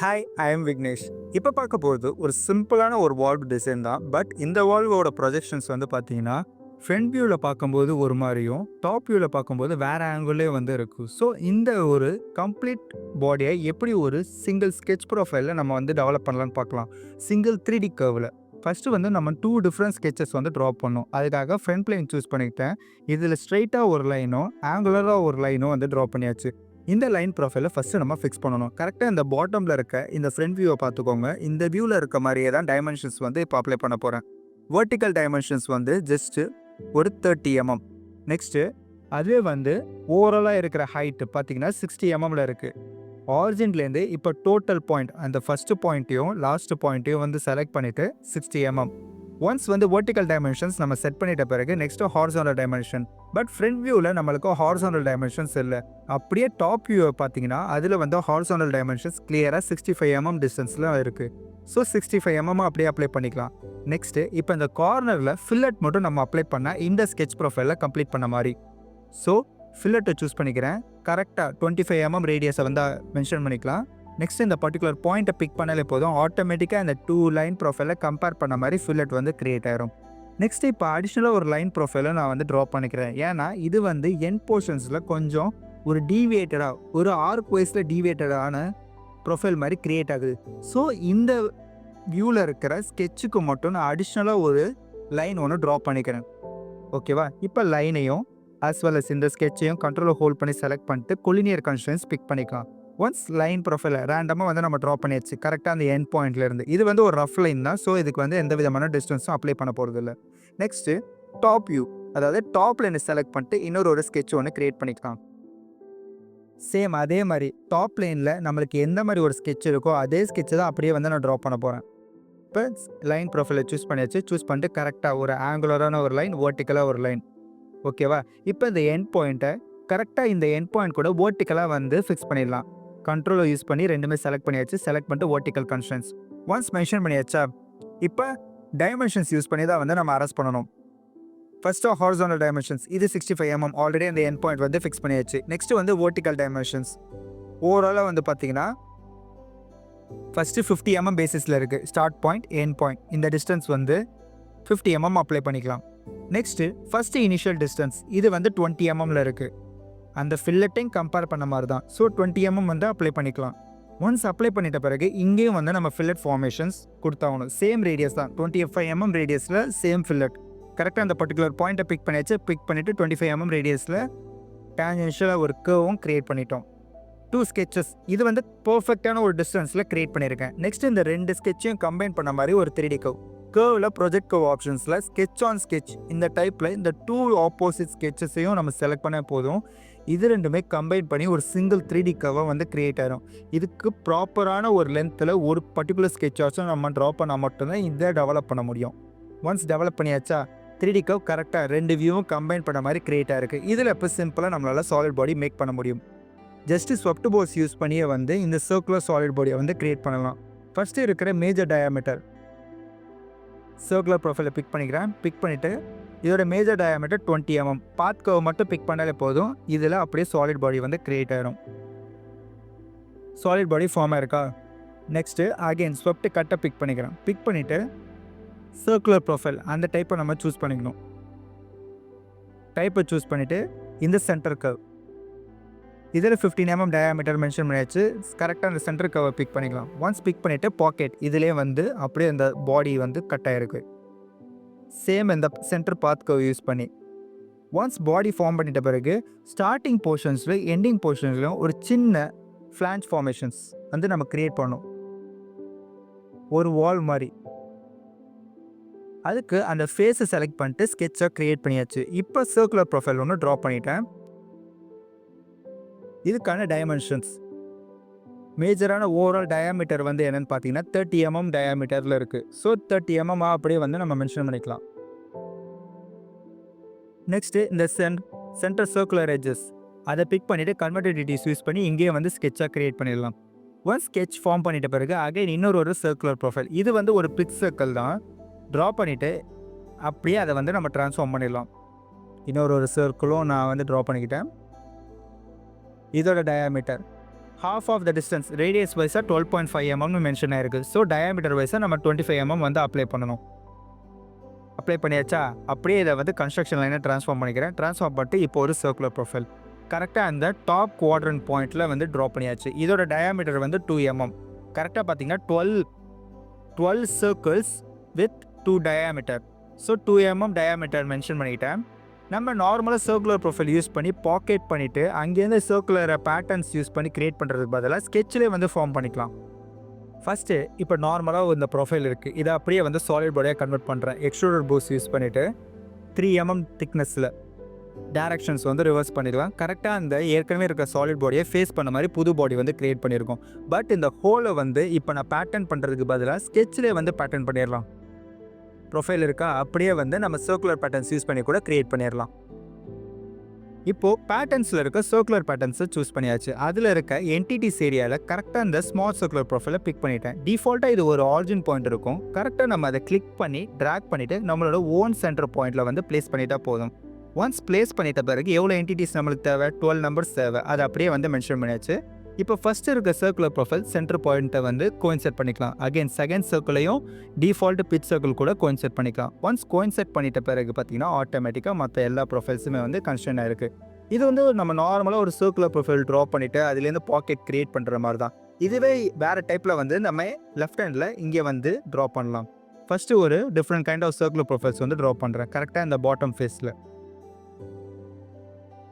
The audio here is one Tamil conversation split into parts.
Hi, I am Vignesh. இப்போ பார்க்க போகிறது ஒரு சிம்பிளான ஒரு வால்வ் டிசைன் தான். பட் இந்த வால்வோட ப்ரொஜெக்ஷன்ஸ் வந்து பார்த்தீங்கன்னா, ஃப்ரண்ட் வியூவில் பார்க்கும்போது ஒரு மாதிரியும், டாப் வியூவில் பார்க்கும்போது வேறு ஆங்கிள்லேயே வந்து இருக்கும். ஸோ இந்த ஒரு கம்ப்ளீட் பாடியை எப்படி ஒரு சிங்கிள் ஸ்கெட்ச் ப்ரொஃபைலில் நம்ம வந்து டெவலப் பண்ணலான்னு பார்க்கலாம். சிங்கிள் 3D கர்வில் ஃபஸ்ட்டு வந்து நம்ம 2 டிஃப்ரெண்ட் ஸ்கெச்சஸ் வந்து ட்ரா பண்ணோம். அதுக்காக ஃப்ரண்ட் பிளேன் சூஸ் பண்ணிக்கிட்டேன். இதில் ஸ்ட்ரைட்டாக ஒரு லைனும் ஆங்குலராக ஒரு லைனும் வந்து ட்ரா பண்ணியாச்சு. இந்த லைன் ப்ரொஃபைலை ஃபஸ்ட்டு நம்ம ஃபிக்ஸ் பண்ணணும். கரெக்டாக இந்த பாட்டமில் இருக்க இந்த ஃப்ரண்ட் வியூவை பார்த்துக்கோங்க. இந்த வியூவில் இருக்க மாதிரியே தான் டைமென்ஷன்ஸ் வந்து இப்போ அப்ளை பண்ண போகிறேன். வெர்டிக்கல் டைமென்ஷன்ஸ் வந்து ஜஸ்ட்டு ஒரு 30 mm. நெக்ஸ்ட்டு அதுவே வந்து ஓவராலாக இருக்கிற ஹைட்டு பார்த்தீங்கன்னா 60 mmல இருக்குது. ஆரிஜின்லேருந்து இப்போ டோட்டல் பாயிண்ட் அந்த ஃபஸ்ட்டு பாயிண்ட்டையும் லாஸ்ட் பாயிண்ட்டையும் வந்து செலக்ட் பண்ணிவிட்டு 60 mm. ஒன்ஸ் வந்து வெர்டிக்கல் டைமென்ஷன்ஸ் நம்ம செட் பண்ணிட்ட பிறகு next horizontal dimension. But front வியூவில் நம்மளுக்கு ஹாரிசான்டல் டைமென்ஷன்ஸ் இல்லை. அப்படியே டாப் வியூவை பார்த்தீங்கன்னா அதில் வந்து ஹாரிசான்டல் டைமென்ஷன்ஸ் கிளியராக 65 mm டிஸ்டன்ஸில் இருக்குது. ஸோ 65 mm அப்படியே அப்ளை பண்ணிக்கலாம். நெக்ஸ்ட்டு இப்போ இந்த கார்னரில் ஃபில்லட் மட்டும் நம்ம அப்ளை பண்ணால் இந்த ஸ்கெட்ச் ப்ரொஃபைலில் கம்ப்ளீட் பண்ண மாதிரி. ஸோ ஃபில்லட்டை சூஸ் பண்ணிக்கிறேன். கரெக்டாக 25 mm ரேடியஸை வந்து மென்ஷன் பண்ணிக்கலாம். நெக்ஸ்ட் இந்த பர்டிகுலர் பாயிண்ட்டை பிக் பண்ணாலே போதும், ஆட்டோமேட்டிக்காக இந்த 2 லைன் ப்ரொஃபைலை கம்பேர் பண்ண மாதிரி ஃபில்லட் வந்து கிரியேட் ஆயிரும். நெக்ஸ்ட் இப்போ அடிஷ்னலாக ஒரு லைன் ப்ரொஃபைலை நான் வந்து ட்ரா பண்ணிக்கிறேன். ஏன்னா இது வந்து எண்ட் போர்ஷன்ஸில் கொஞ்சம் ஒரு டீவியேட்டடாக ஒரு ஆர்க் வைஸில் டீவியேட்டடான ப்ரொஃபைல் மாதிரி கிரியேட் ஆகுது. ஸோ இந்த வியூவில் இருக்கிற ஸ்கெட்சுக்கு மட்டும் நான் அடிஷ்னலாக ஒரு லைன் ஒன்று ட்ரா பண்ணிக்கிறேன். ஓகேவா? இப்போ லைனையும் ஆஸ் வெல் அஸ் இந்த ஸ்கெட்சையும் கண்ட்ரோலை ஹோல்ட் பண்ணி செலக்ட் பண்ணிட்டு கொலினியர் கன்ஸ்ட்ரெயின்ஸ் பிக் பண்ணிக்கலாம். ஒன்ஸ் லைன் ப்ரொஃபைலை ரேண்டமாக வந்து நம்ம ட்ரா பண்ணியாச்சு கரெக்டாக அந்த எண்ட் பாயிண்ட்லேருந்து. இது வந்து ஒரு ரஃப் லைன் தான். ஸோ இதுக்கு வந்து எந்த விதமான டிஸ்டன்ஸும் அப்ளை பண்ண போகிறது இல்லை. நெக்ஸ்ட்டு டாப் வியூ, அதாவது டாப் லைனை செலக்ட் பண்ணிட்டு இன்னொரு ஒரு ஸ்கெட்ச் ஒன்று க்ரியேட் பண்ணிக்கலாம். சேம் அதே மாதிரி டாப் லைனில் நம்மளுக்கு எந்த மாதிரி ஒரு ஸ்கெட்ச் இருக்கோ அதே ஸ்கெட்சை தான் அப்படியே வந்து நான் ட்ரா பண்ண போகிறேன். இப்போ லைன் ப்ரொஃபைலை சூஸ் பண்ணியாச்சு. சூஸ் பண்ணிட்டு கரெக்டாக ஒரு ஆங்குலரான ஒரு லைன், வெர்டிக்கலாக ஒரு லைன். ஓகேவா? இப்போ இந்த எண்ட் பாயிண்ட்டை கரெக்டாக இந்த எண்ட் பாயிண்ட் கூட வெர்டிக்கலாக வந்து ஃபிக்ஸ் பண்ணிடலாம். கண்ட்ரோலை யூஸ் பண்ணி ரெண்டுமே செலக்ட் பண்ணியாச்சு. செலக்ட் பண்ணிட்டு வெர்டிக்கல் கன்ஸ்ட்ரெயின்ஸ் ஒன்ஸ் மென்ஷன் பண்ணியாச்சா, இப்போ டைமென்ஷன்ஸ் யூஸ் பண்ணி தான் வந்து நம்ம அரெஸ்ட் பண்ணணும். ஃபஸ்ட்டு ஹாரிசான்டல் டைமென்ஷன்ஸ் இது 65 mm ஆல்ரெடி அந்த எண்ட் பாயிண்ட் வந்து ஃபிக்ஸ் பண்ணியாச்சு. நெக்ஸ்ட்டு வந்து வெர்டிக்கல் டைமென்ஷன்ஸ் ஓவராலாக வந்து பார்த்தீங்கன்னா ஃபஸ்ட்டு 50 mm பேசிஸில் இருக்குது. ஸ்டார்ட் பாயிண்ட் எண்ட் பாயிண்ட் இந்த டிஸ்டன்ஸ் வந்து 50 mm அப்ளை பண்ணிக்கலாம். நெக்ஸ்ட்டு ஃபஸ்ட்டு இனிஷியல் டிஸ்டன்ஸ் இது வந்து 20 mmல இருக்குது. அந்த ஃபில்லட்டையும் கம்பேர் பண்ண மாதிரி தான். ஸோ 20 mm வந்து அப்ளை பண்ணிக்கலாம். ஒன்ஸ் அப்ளை பண்ணிட்ட பிறகு இங்கேயும் வந்து நம்ம ஃபில்லட் ஃபார்மேஷன்ஸ் கொடுத்தாகணும். சேம் ரேடியஸ் தான், 25 mm ரேடியஸில் சேம் ஃபில்லட். கரெக்டாக அந்த பர்டிகுலர் பாயிண்ட்டை பிக் பண்ணியாச்சு. பிக் பண்ணிவிட்டு 25 mm ரேடியஸில் டேஞ்சென்ஷியலாக ஒரு கர்வும் க்ரியேட் பண்ணிட்டோம். 2 ஸ்கெச்சஸ் இது வந்து பர்ஃபெக்டான ஒரு டிஸ்டன்ஸில் க்ரியேட் பண்ணியிருக்கேன். நெக்ஸ்ட் இந்த 2 ஸ்கெட்சையும் கம்பைன் பண்ண மாதிரி ஒரு 3D கர்வ். கர்வில் ப்ரொஜெக்ட் கர்வ் ஆப்ஷன்ஸில் ஸ்கெட்ச் ஆன் ஸ்கெட்ச் இந்த டைப்பில் இந்த 2 ஆப்போசிட் ஸ்கெட்சஸையும் நம்ம செலக்ட் பண்ண போதும். இது ரெண்டுமே கம்பைன் பண்ணி ஒரு சிங்கிள் 3D கர்வை வந்து கிரியேட் ஆகிடும். இதுக்கு ப்ராப்பரான ஒரு லென்த்தில் ஒரு பர்டிகுலர் ஸ்கெட்சாச்சும் நம்ம ட்ரா பண்ணால் மட்டும்தான் இதை டெவலப் பண்ண முடியும். ஒன்ஸ் டெவலப் பண்ணியாச்சா 3D கர்வ் கரெக்டாக 2 வியூவும் கம்பைன் பண்ண மாதிரி கிரியேட் ஆகிருக்கு. இதில் இப்போ சிம்பிளாக நம்மளால் சாலிட் பாடி மேக் பண்ண முடியும். ஜஸ்ட்டு ஸ்வெப்ட் போர்ஸ் யூஸ் பண்ணியே வந்து இந்த சர்க்குலர் சாலிட் பாடியை வந்து கிரியேட் பண்ணலாம். ஃபஸ்ட்டு இருக்கிற மேஜர் டயாமீட்டர் சர்க்குலர் ப்ரொஃபைலை பிக் பண்ணிக்கிறேன். பிக் பண்ணிவிட்டு இதோட மேஜர் டயாமீட்டர் 20 mm பாத் கர்வ் மட்டும் பிக் பண்ணாலே போதும். இதில் அப்படியே சாலிட் பாடி வந்து கிரியேட் ஆகிடும். சாலிட் பாடி ஃபார்ம் ஆயிருக்கா? நெக்ஸ்ட்டு அகெயின் ஸ்வெப்ட் கட்டை பிக் பண்ணிக்கிறேன். பிக் பண்ணிவிட்டு சர்க்குலர் ப்ரொஃபைல் அந்த டைப்பை நம்ம சூஸ் பண்ணிக்கணும். டைப்பை சூஸ் பண்ணிவிட்டு இந்த சென்டர் கர்வ் இதில் 15 mm டயாமீட்டர் மென்ஷன் பண்ணியாச்சு. கரெக்டாக அந்த சென்டர் கர்வை பிக் பண்ணிக்கலாம். ஒன்ஸ் பிக் பண்ணிவிட்டு பாக்கெட் இதிலே வந்து அப்படியே அந்த பாடி வந்து கட் ஆகிருக்கு. சேம் இந்த சென்டர் பாத் கர்வ் யூஸ் பண்ணி ஒன்ஸ் பாடி ஃபார்ம் பண்ணிட்ட பிறகு ஸ்டார்டிங் போர்ஷன்ஸில் எண்டிங் போர்ஷன்ஸ்லையும் ஒரு சின்ன ஃப்ளான்ச் ஃபார்மேஷன்ஸ் வந்து நம்ம க்ரியேட் பண்ணோம். ஒரு வால் மாதிரி. அதுக்கு அந்த ஃபேஸை செலக்ட் பண்ணிட்டு ஸ்கெட்சாக க்ரியேட் பண்ணியாச்சு. இப்போ சர்க்குலர் ப்ரொஃபைல் ஒன்று ட்ரா பண்ணிட்டேன். இதுக்கான டைமென்ஷன்ஸ் மேஜரான ஓவரால் டயாமீட்டர் வந்து என்னென்னு பார்த்தீங்கன்னா 30 mm டயாமீட்டரில் இருக்குது. ஸோ 30 mm அப்படியே வந்து நம்ம மென்ஷன் பண்ணிக்கலாம். நெக்ஸ்ட்டு இந்த சென்டர் சர்க்குலர் எட்ஜஸ் அதை பிக் பண்ணிவிட்டு கன்வெர்டிட்டிஸ் யூஸ் பண்ணி இங்கேயே வந்து ஸ்கெட்சாக க்ரியேட் பண்ணிடலாம். ஒன் ஸ்கெட்ச் ஃபார்ம் பண்ணிட்ட பிறகு அகைன் இன்னொரு ஒரு சர்க்குலர் ப்ரொஃபைல் இது வந்து ஒரு பிக் சர்க்கிள் தான். ட்ரா பண்ணிவிட்டு அப்படியே அதை வந்து நம்ம ட்ரான்ஸ்ஃபார்ம் பண்ணிடலாம். இன்னொரு ஒரு சர்க்கிளும் நான் வந்து ட்ரா பண்ணிக்கிட்டேன். இதோட diameter half of the distance radius வைஸா 12.5 mm mention ஆயிருக்கு. ஸோ டயாமீட்டர் வைஸா நம்ம 25 mm வந்து அப்ளை பண்ணணும். அப்ளை பண்ணியாச்சா? அப்படியே இதை வந்து கன்ஸ்ட்ரக்ஷன் லைனை ட்ரான்ஸ்ஃபார்ம் பண்ணிக்கிறேன். ட்ரான்ஸ்ஃபார்ம் பண்ணிட்டு இப்போ ஒரு சர்க்குலர் ப்ரொஃபைல் கரெக்டாக அந்த டாப் குவாட்ரண்ட் பாயிண்ட்டில் வந்து ட்ரா பண்ணியாச்சு. இதோட டயாமீட்டர் வந்து 2 mm. கரெக்டாக பார்த்தீங்கன்னா 12 circles with 2 diameter. So 2 mm diameter mention பண்ணிக்கிட்டேன். நம்ம நார்மலாக சர்க்குலர் ப்ரொஃபைல் யூஸ் பண்ணி பாக்கெட் பண்ணிவிட்டு அங்கேருந்து சர்க்குலரை பேட்டர்ன்ஸ் யூஸ் பண்ணி க்ரியேட் பண்ணுறதுக்கு பதிலாக ஸ்கெட்சிலே வந்து ஃபார்ம் பண்ணிக்கலாம். ஃபஸ்ட்டு இப்போ நார்மலாக இந்த ப்ரொஃபைல் இருக்குது. இதை அப்படியே வந்து சாலிட் பாடியாக கன்வெர்ட் பண்ணுறேன். எக்ஸ்ட்ரூடர் போஸ் யூஸ் பண்ணிவிட்டு 3 mm திக்னஸில் டேரக்ஷன்ஸ் வந்து ரிவர்ஸ் பண்ணிடுவேன். கரெக்டாக அந்த ஏற்கனவே இருக்க சாலிட் பாடியை ஃபேஸ் பண்ண மாதிரி புது பாடி வந்து க்ரியேட் பண்ணியிருக்கோம். பட் இந்த ஹோலை வந்து இப்போ நான் பேட்டர்ன் பண்ணுறதுக்கு பதிலாக ஸ்கெட்சிலே வந்து பேட்டர்ன் பண்ணிடலாம். ப்ரொஃபைல் இருக்கா அப்படியே வந்து நம்ம சர்க்குலர் பேட்டர்ன்ஸ் யூஸ் பண்ணி கூட க்ரியேட் பண்ணிடலாம். இப்போது பேட்டர்ன்ஸில் இருக்க சர்க்குலர் பேட்டர்ன்ஸை சூஸ் பண்ணியாச்சு. அதில் இருக்க என்டிட்டிஸ் ஏரியாவில் கரெக்டாக இந்த ஸ்மால் சர்க்குலர் ப்ரொஃபைலை பிக் பண்ணிட்டேன். டிஃபால்ட்டாக இது ஒரு ஆரிஜின் பாயிண்ட் இருக்கும். கரெக்டாக நம்ம அதை கிளிக் பண்ணி ட்ராக் பண்ணிவிட்டு நம்மளோட ஓன் சென்டர் பாயிண்ட்டில் வந்து ப்ளேஸ் பண்ணிட்டா போதும். ஒன்ஸ் ப்ளேஸ் பண்ணிட்ட பிறகு எவ்வளோ என்டிட்டிஸ் நம்மளுக்கு தேவை, 12 நம்பர்ஸ் தேவை. அதை அப்படியே வந்து மென்ஷன் பண்ணியாச்சு. இப்போ ஃபஸ்ட்டு இருக்க சர்க்குலர் ப்ரொஃபைல் சென்டர் பாயிண்ட்டை வந்து கோயின்செட் பண்ணிக்கலாம். அகைன் செகண்ட் சர்க்கிளையும் டிஃபால்ட் பிச் சர்க்கிள் கூட கோயின்செட் பண்ணிக்கலாம். ஒன்ஸ் கோயின்செட் பண்ணிட்ட பிறகு பார்த்தீங்கன்னா ஆட்டோமேட்டிக்காக மற்ற எல்லா ப்ரொஃபைல்ஸுமே வந்து கன்ஸ்டன்ட் ஆயிருக்கு. இது வந்து நம்ம நார்மலாக ஒரு சர்க்குலர் ப்ரொஃபைல் ட்ரா பண்ணிவிட்டு அதுலேருந்து பாக்கெட் க்ரியேட் பண்ணுற மாதிரி தான். இதுவே வேறு டைப்பில் வந்து நம்ம லெஃப்ட் ஹேண்டில் இங்கே வந்து ட்ரா பண்ணலாம். ஃபஸ்ட்டு ஒரு different kind of circular profiles வந்து ட்ரா பண்ணுறேன் கரெக்டாக இந்த பாட்டம் ஃபேஸில்.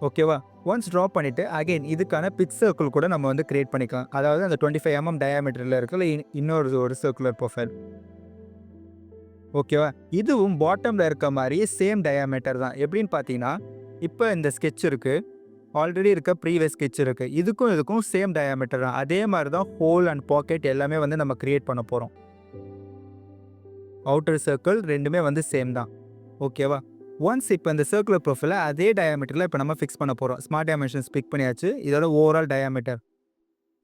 ஓகேவா? ஒன்ஸ் ட்ரா பண்ணிவிட்டு அகைன் இதுக்கான பிச் சர்க்கிள் கூட நம்ம வந்து க்ரியேட் பண்ணிக்கலாம். அதாவது அந்த 25 mm டயாமீட்டரில் இருக்கிற இன்னொரு சர்க்குலர் ப்ரொஃபைல். ஓகேவா? இதுவும் பாட்டமில் இருக்க மாதிரியே சேம் டயாமீட்டர் தான். எப்படின்னு பார்த்தீங்கன்னா இப்போ இந்த ஸ்கெட்ச் இருக்குது, ஆல்ரெடி இருக்க ப்ரீவியஸ் ஸ்கெட்ச் இருக்குது. இதுக்கும் சேம் டயாமீட்டர் தான். அதே மாதிரி தான் ஹோல் அண்ட் பாக்கெட் எல்லாமே வந்து நம்ம க்ரியேட் பண்ண போகிறோம். அவுட்டர் சர்க்கிள் ரெண்டுமே வந்து சேம் தான். ஓகேவா? ஒன்ஸ் இப்போ இந்த சர்க்குலர் ப்ரொஃபைலை அதே டயாமீட்டரில் இப்போ நம்ம ஃபிக்ஸ் பண்ண போகிறோம். ஸ்மார்ட் டைமென்ஷன்ஸ் பிக் பண்ணியாச்சு. இதோட ஓவரால் டயாமீட்டர்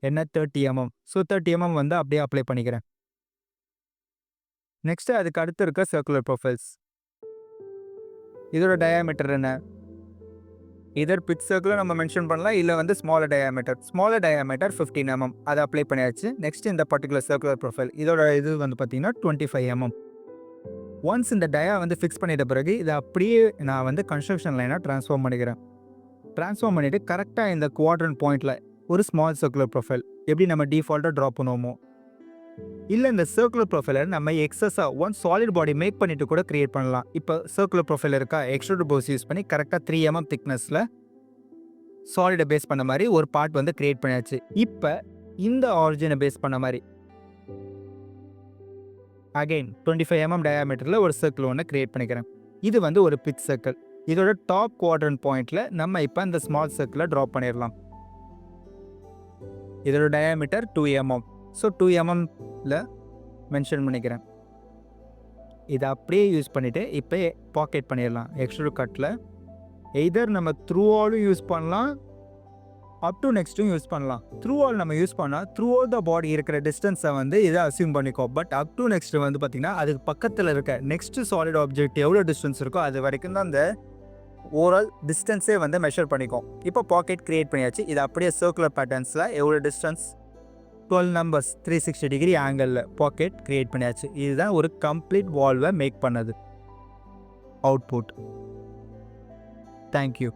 என்ன 30 mm. ஸோ 30 mm வந்து அப்படியே அப்ளை பண்ணிக்கிறேன். நெக்ஸ்ட்டு அதுக்கு அடுத்து இருக்க சர்க்குலர் ப்ரொஃபைல்ஸ் இதோட டயாமீட்டர் என்ன, இதர் பிச் சர்க்கிளை நம்ம மென்ஷன் பண்ணலாம், இல்லை வந்து ஸ்மாலர் டயாமீட்டர் 15 mm. அதை அப்ளை பண்ணியாச்சு. நெக்ஸ்ட் இந்த பர்டிகுலர் சர்க்குலர் ப்ரொஃபைல் இதோட இது வந்து பார்த்தீங்கன்னா 25 mm. ஒன்ஸ் இந்த டயா வந்து ஃபிக்ஸ் பண்ணிட்ட பிறகு இதை அப்படியே நான் வந்து கன்ஸ்ட்ரக்ஷன் லைனாக ட்ரான்ஸ்ஃபார்ம் பண்ணிக்கிறேன். ட்ரான்ஸ்ஃபார்ம் பண்ணிவிட்டு கரெக்டாக இந்த குவாட்ரண்ட் பாயிண்டில் ஒரு ஸ்மால் சர்க்குலர் ப்ரொஃபைல் எப்படி நம்ம டிஃபால்ட்டாக ட்ரா பண்ணுவோமோ, இல்லை இந்த சர்க்குலர் ப்ரொஃபைலை நம்ம எக்ஸஸாக ஒன் சாலிட் பாடி மேக் பண்ணிவிட்டு கூட க்ரியேட் பண்ணலாம். இப்போ சர்க்குலர் ப்ரொஃபைல் இருக்கா, எக்ஸ்ட்ரூடர் போஸ் யூஸ் பண்ணி கரெக்டாக 3 mm திக்னஸில் சாலிடை பேஸ் பண்ண மாதிரி ஒரு பார்ட் வந்து க்ரியேட் பண்ணியாச்சு. இப்போ இந்த ஆரிஜினை பேஸ் பண்ண மாதிரி அகைன் 25 mm டயாமீட்டரில் ஒரு சர்க்கிள் ஒன்று க்ரியேட் பண்ணிக்கிறேன். இது வந்து ஒரு பிச் சர்க்கிள். இதோட டாப் குவாட்ரண்ட் பாயிண்டில் நம்ம இப்போ இந்த ஸ்மால் சர்க்கிளை ட்ரா பண்ணிடலாம். இதோட diameter 2 mm. So 2 mm mention பண்ணிக்கிறேன். இதை அப்படியே யூஸ் பண்ணிவிட்டு இப்போ பாக்கெட் பண்ணிடலாம். எக்ஸ்ட்ரூட் கட்டில் எய்தர் நம்ம த்ரூ ஆலும் யூஸ் பண்ணலாம், அப் டு நெக்ஸ்ட்டும் யூஸ் பண்ணலாம். த்ரூ ஆல் நம்ம யூஸ் பண்ணால் த்ரூ ஆல் த பாடி இருக்கிற டிஸ்டன்ஸை வந்து இதை அசியூம் பண்ணிக்கோ. பட் அப் டு நெக்ஸ்ட் வந்து பார்த்திங்கன்னா அதுக்கு பக்கத்தில் இருக்க நெக்ஸ்ட் சாலிட் ஆப்ஜெக்ட் எவ்வளோ டிஸ்டன்ஸ் இருக்கோ அது வரைக்கும் தான் அந்த ஓவரால் டிஸ்டன்ஸே வந்து மெஷர் பண்ணிக்கும். இப்போ பாக்கெட் க்ரியேட் பண்ணியாச்சு. இது அப்படியே சர்க்குலர் பேட்டர்ன்ஸில் எவ்வளோ டிஸ்டன்ஸ் 12 நம்பர்ஸ் 360 டிகிரி ஆங்கிளில் பாக்கெட் க்ரியேட் பண்ணியாச்சு. இதுதான் ஒரு கம்ப்ளீட் வால்வை மேக் பண்ணது அவுட்புட். தேங்க்யூ.